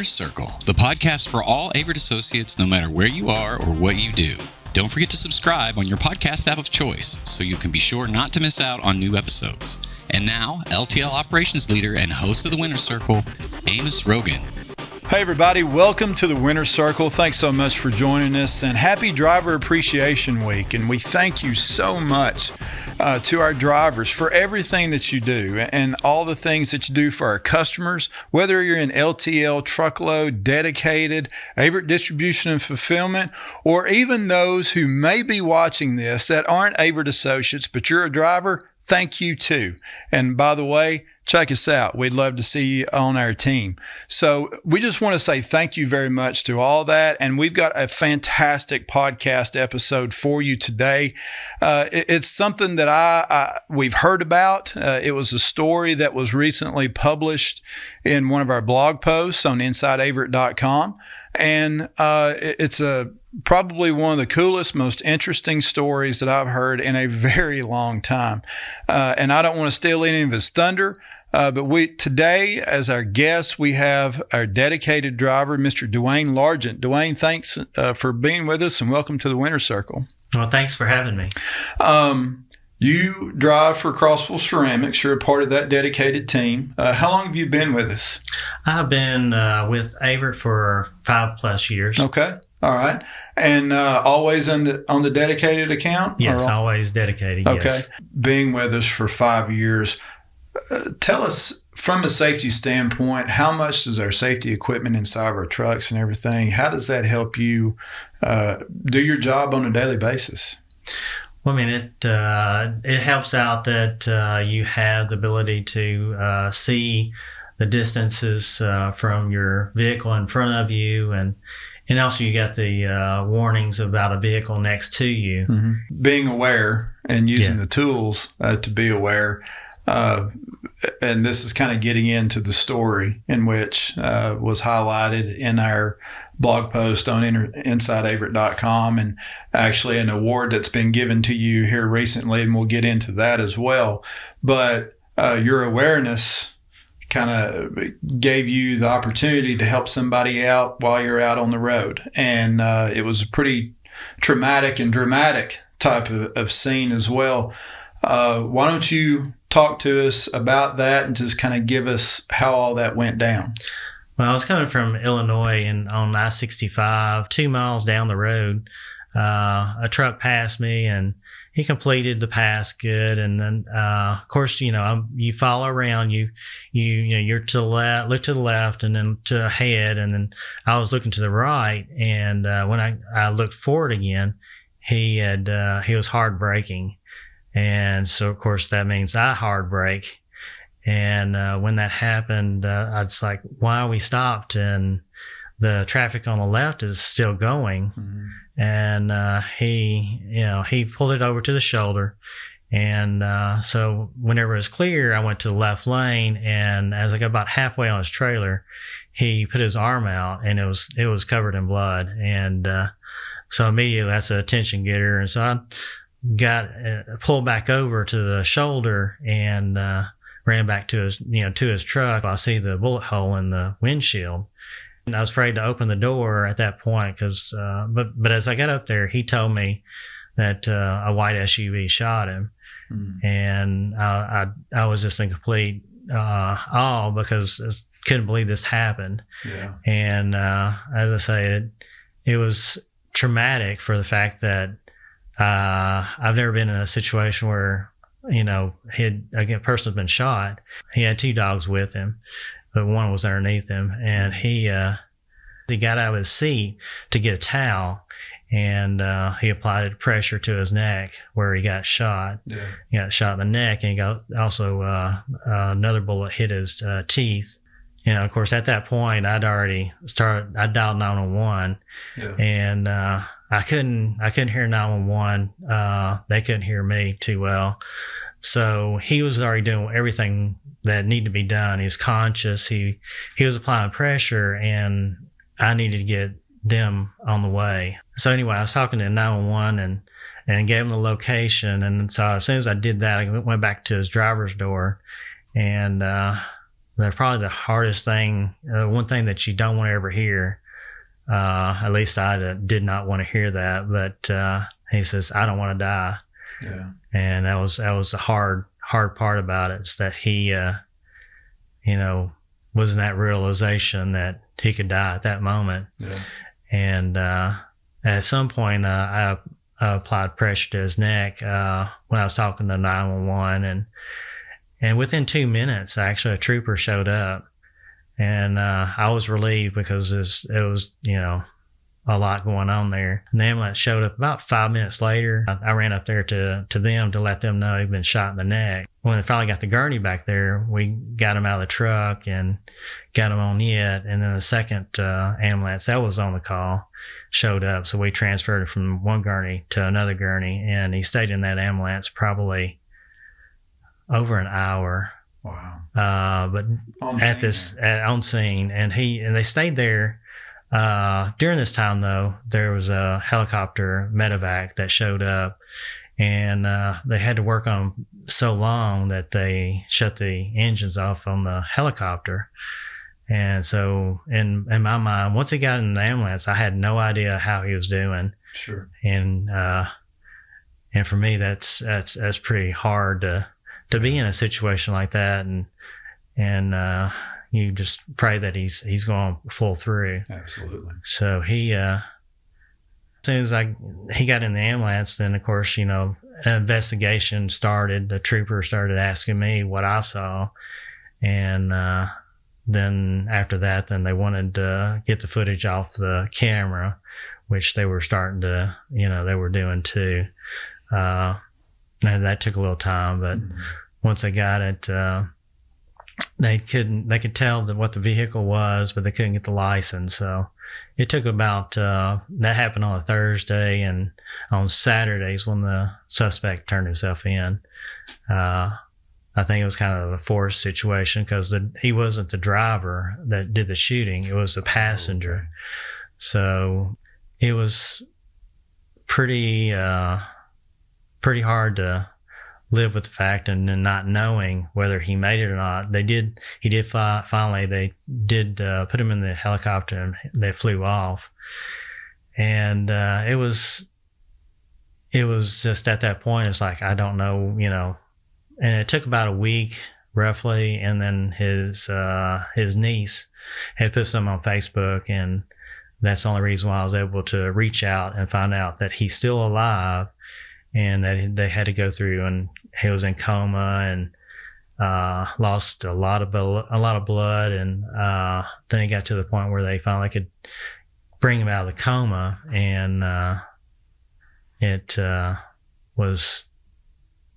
Winner's Circle, the podcast for all Averitt associates, no matter where you are or what you do. Don't forget to subscribe on your podcast app of choice so you can be sure not to miss out on new episodes. And now, LTL operations leader and host of the Winner's Circle, Amos Rogan. Hey everybody, welcome to the Winner's Circle. Thanks so much for joining us, and happy Driver Appreciation Week. And we thank you so much to our drivers for everything that you do and all the things that you do for our customers, whether you're in LTL, truckload, dedicated, Averitt Distribution and Fulfillment, or even those who may be watching this that aren't Averitt associates, but you're a driver. Thank you too. And by the way, check us out. We'd love to see you on our team. So we just want to say thank you very much to all that. And we've got a fantastic podcast episode for you today. It's something that we've heard about. It was a story that was recently published in one of our blog posts on InsideAveritt.com. And it's probably one of the coolest, most interesting stories that I've heard in a very long time. And I don't want to steal any of his thunder, but today, as our guest, we have our dedicated driver, Mr. Duane Largent. Duane, thanks for being with us, and welcome to the Winner's Circle. Well, thanks for having me. You drive for Crossville Ceramics. You're a part of that dedicated team. How long have you been with us? I've been with Averitt for 5+ years. Okay. All right. And always on the dedicated account? Yes, always dedicated, okay. Yes. Being with us for 5 years, tell us from a safety standpoint, how much does our safety equipment inside of our trucks and everything, how does that help you do your job on a daily basis? Well, I mean, it helps out that you have the ability to see the distances from your vehicle in front of you, and also you got the warnings about a vehicle next to you. Mm-hmm. Being aware and using the tools to be aware. And this is kind of getting into the story in which was highlighted in our blog post on InsideAveritt.com, and actually an award that's been given to you here recently, and we'll get into that as well. But your awareness kind of gave you the opportunity to help somebody out while you're out on the road. And it was a pretty traumatic and dramatic type of scene as well. Why don't you talk to us about that and just kind of give us how all that went down? Well, I was coming from Illinois and on I-65, 2 miles down the road, a truck passed me and he completed the pass good. And then, of course, you follow around, you're to the left, look to the left and then to ahead. And then I was looking to the right. And when I looked forward again, he was hard braking. And so, of course, that means I hard brake. And when that happened, I was like, why are we stopped? And the traffic on the left is still going. Mm-hmm. And he pulled it over to the shoulder. And so whenever it was clear, I went to the left lane. And as I got about halfway on his trailer, he put his arm out, and it was covered in blood. And so immediately that's a attention getter. And so I got pulled back over to the shoulder and ran back to his truck. I see the bullet hole in the windshield, and I was afraid to open the door at that point because but as I got up there, he told me that a white SUV shot him. Mm. And I was just in complete awe because I couldn't believe this happened. Yeah. And as I say, it was traumatic for the fact that I've never been in a situation where, a person had been shot. He had 2 dogs with him, but one was underneath him. And he got out of his seat to get a towel, and he applied pressure to his neck where he got shot. Yeah. He got shot in the neck, and he got also another bullet hit his teeth. Of course, at that point, I dialed 911, and I couldn't hear 911. They couldn't hear me too well. So he was already doing everything that needed to be done. He was conscious. He was applying pressure, and I needed to get them on the way. So anyway, I was talking to 911 and gave him the location. And so as soon as I did that, I went back to his driver's door, and probably the hardest thing, one thing that you don't want to ever hear. At least I did not want to hear that, but he says, "I don't want to die." Yeah. And that was the hard part about it, is that he, was in that realization that he could die at that moment. Yeah. And at some point, I applied pressure to his neck when I was talking to 911, and within 2 minutes, actually, a trooper showed up, and I was relieved because it was a lot going on there. And the ambulance showed up about 5 minutes later. I ran up there to them to let them know he'd been shot in the neck. When they finally got the gurney back there, we got him out of the truck and got him on it. And then the second ambulance that was on the call showed up. So we transferred him from one gurney to another gurney, and he stayed in that ambulance probably over an hour. Wow. But on scene, and they stayed there. During this time, though, there was a helicopter medevac that showed up, and they had to work on him so long that they shut the engines off on the helicopter. And so, in my mind, once he got in the ambulance, I had no idea how he was doing. Sure. And for me, that's pretty hard to be in a situation like that, and you just pray that he's going to pull through. Absolutely. So he, as soon as he got in the ambulance, then of course, an investigation started. The trooper started asking me what I saw, and then after that, then they wanted to get the footage off the camera, which they were starting to, they were doing too. And that took a little time, but once they got it, they could tell what the vehicle was, but they couldn't get the license. So it took about, that happened on a Thursday, and on Saturdays when the suspect turned himself in, I think it was kind of a forced situation because he wasn't the driver that did the shooting. It was a passenger. Okay. So it was pretty hard to live with the fact and then not knowing whether he made it or not. They did put him in the helicopter, and they flew off. And it was just at that point, it's like, I don't know, and it took about a week roughly. And then his niece had put something on Facebook, and that's the only reason why I was able to reach out and find out that he's still alive, and that they had to go through, and he was in coma and lost a lot of blood, and then he got to the point where they finally could bring him out of the coma, and it was,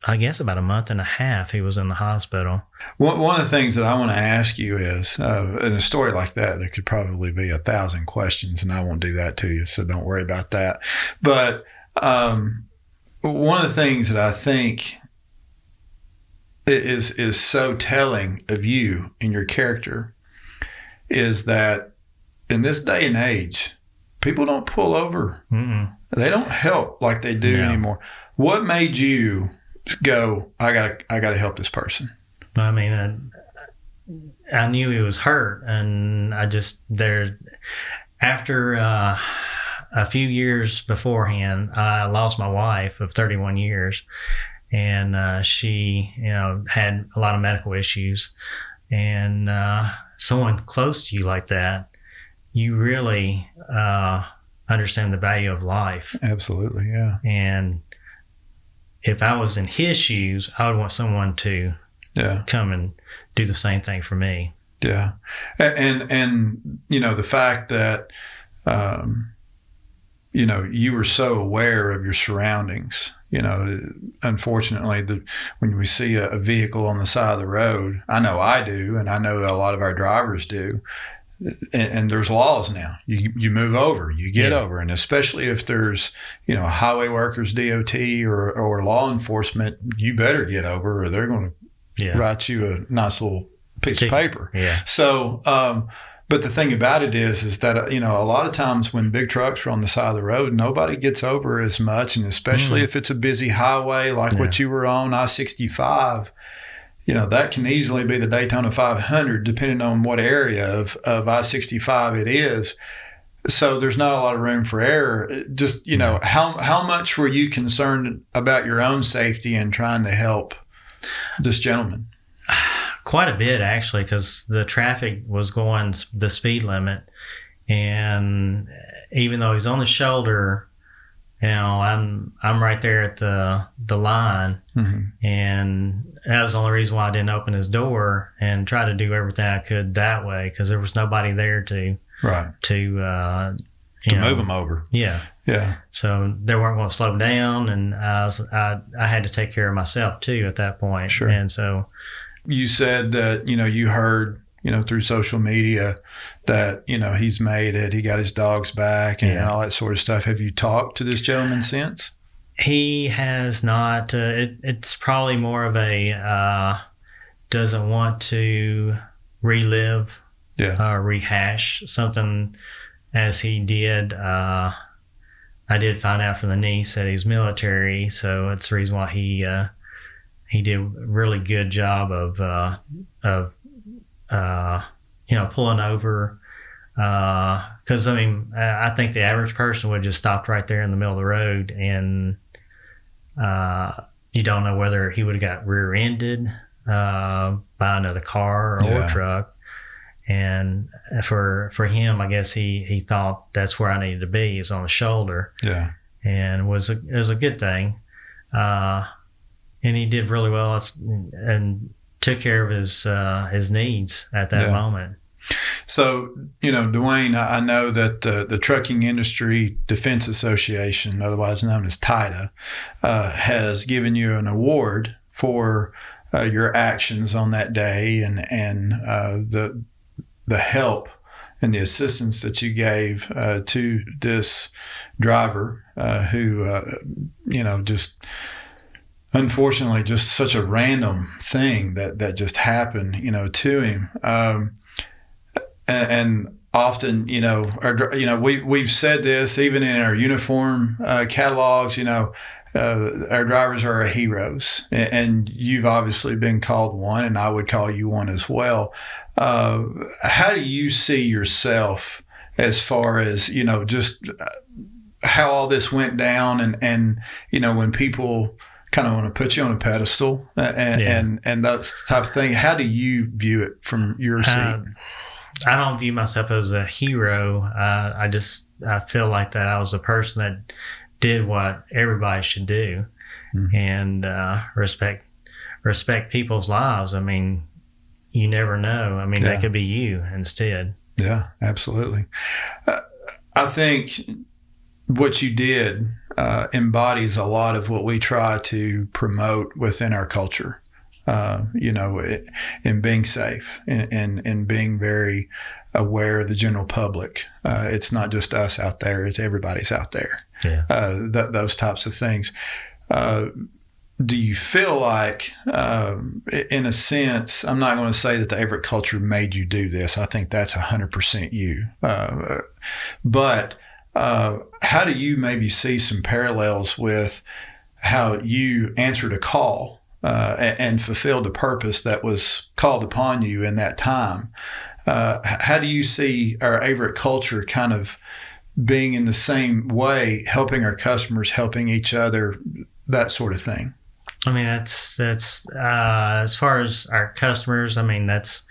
I guess, about a month and a half he was in the hospital. One of the things that I want to ask you is, in a story like that, there could probably be 1,000 questions, and I won't do that to you, so don't worry about that. But one of the things that I think is so telling of you and your character is that in this day and age, people don't pull over. Mm-mm. They don't help like they do anymore. What made you go, I gotta help this person? I mean, I knew he was hurt, and after a few years beforehand, I lost my wife of 31 years, and she, had a lot of medical issues, and someone close to you like that, you really understand the value of life. Absolutely, yeah. And if I was in his shoes, I would want someone to come and do the same thing for me. Yeah, and the fact that you were so aware of your surroundings. Unfortunately, when we see a vehicle on the side of the road, I know I do, and I know a lot of our drivers do, and there's laws now. You move over, you get over, and especially if there's highway workers, DOT, or law enforcement, you better get over, or they're going to write you a nice little piece of paper. Yeah. So, but the thing about it is that, a lot of times when big trucks are on the side of the road, nobody gets over as much. And especially if it's a busy highway like what you were on, I-65, that can easily be the Daytona 500, depending on what area of I-65 it is. So there's not a lot of room for error. Just, how much were you concerned about your own safety and trying to help this gentleman? Quite a bit, actually, because the traffic was going the speed limit. And even though he's on the shoulder, I'm right there at the line. Mm-hmm. And that was the only reason why I didn't open his door and try to do everything I could that way, because there was nobody there to move him over. Yeah. So they weren't going to slow down, and I had to take care of myself too at that point. Sure. And so you said that you heard through social media that he's made it. He got his dogs back and all that sort of stuff. Have you talked to this gentleman since? He has not. It's probably more of a doesn't want to relive. Rehash something as he did. I did find out from the niece that he's military, so it's the reason why he did a really good job of pulling over. Because I think the average person would just stopped right there in the middle of the road, and you don't know whether he would have got rear-ended by another car or truck. And for him, I guess he thought that's where I needed to be, is on the shoulder. Yeah. And it was a good thing. And he did really well and took care of his needs at that moment. So, Duane, I know that the Trucking Industry Defense Association, otherwise known as TIDA, has given you an award for your actions on that day and the help and the assistance that you gave to this driver who, just unfortunately, just such a random thing that just happened, to him. And often, we've said this even in our uniform catalogs, our drivers are our heroes, and you've obviously been called one, and I would call you one as well. How do you see yourself as far as, just how all this went down and when people kind of want to put you on a pedestal and that type of thing, how do you view it from your seat? I don't view myself as a hero. I feel like that I was a person that did what everybody should do, and respect people's lives. You never know. That could be you instead. Yeah, absolutely. I think what you did embodies a lot of what we try to promote within our culture. In being safe and being very aware of the general public. It's not just us out there, it's everybody's out there. Yeah. Those types of things. Do you feel like, in a sense, I'm not going to say that the Averitt culture made you do this. I think that's 100% you. But how do you maybe see some parallels with how you answered a call and fulfilled a purpose that was called upon you in that time? How do you see our Averitt culture kind of being in the same way, helping our customers, helping each other, that sort of thing? That's as far as our customers, that's,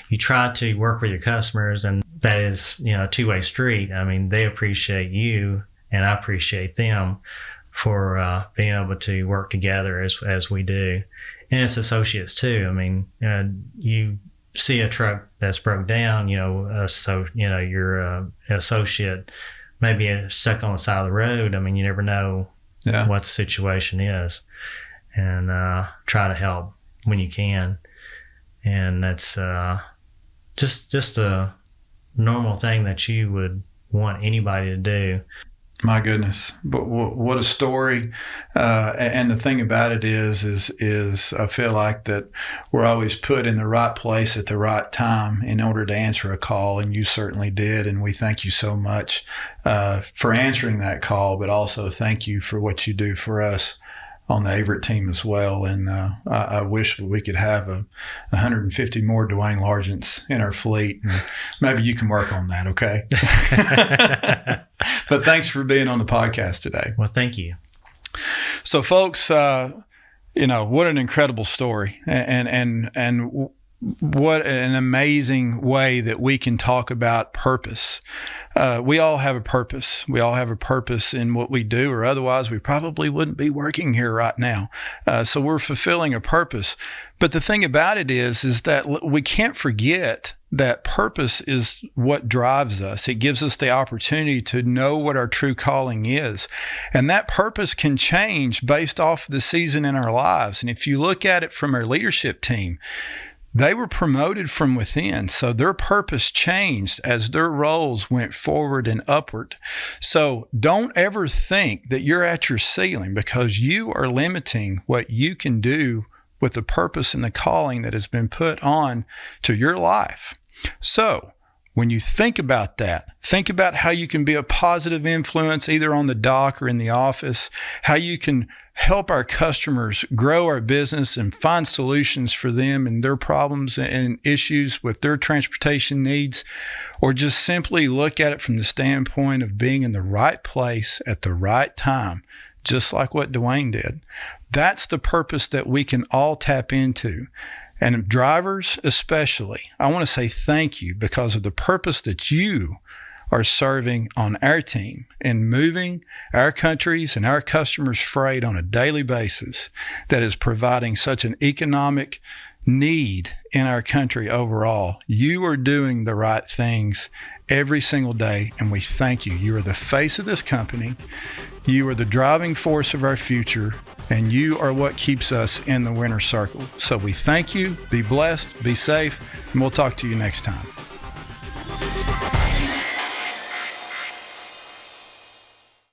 you try to work with your customers, and that is, a two-way street. They appreciate you and I appreciate them for being able to work together as we do. And it's associates too. You see a truck that's broke down, your associate maybe stuck on the side of the road. You never know what the situation is, and try to help when you can. And that's just a normal thing that you would want anybody to do. My goodness, but what a story! And the thing about it is I feel like that we're always put in the right place at the right time in order to answer a call, and you certainly did. And we thank you so much for answering that call, but also thank you for what you do for us on the Averitt team as well. And I wish we could have 150 more Duane Largents in our fleet. And maybe you can work on that, okay? But thanks for being on the podcast today. Well, thank you. So, folks, what an incredible story, and what an amazing way that we can talk about purpose. We all have a purpose. We all have a purpose in what we do, or otherwise we probably wouldn't be working here right now. So we're fulfilling a purpose. But the thing about it is that we can't forget that purpose is what drives us. It gives us the opportunity to know what our true calling is. And that purpose can change based off the season in our lives. And if you look at it from our leadership team, they were promoted from within, so their purpose changed as their roles went forward and upward. So don't ever think that you're at your ceiling, because you are limiting what you can do with the purpose and the calling that has been put on to your life. So when you think about that, think about how you can be a positive influence either on the dock or in the office, how you can help our customers grow our business and find solutions for them and their problems and issues with their transportation needs, or just simply look at it from the standpoint of being in the right place at the right time, just like what Duane did. That's the purpose that we can all tap into. And drivers especially, I want to say thank you because of the purpose that you are serving on our team and moving our countries and our customers' freight on a daily basis that is providing such an economic need in our country overall. You are doing the right things every single day, and we thank you. You are the face of this company. You are the driving force of our future, and you are what keeps us in the winner's circle. So we thank you. Be blessed, be safe, and we'll talk to you next time.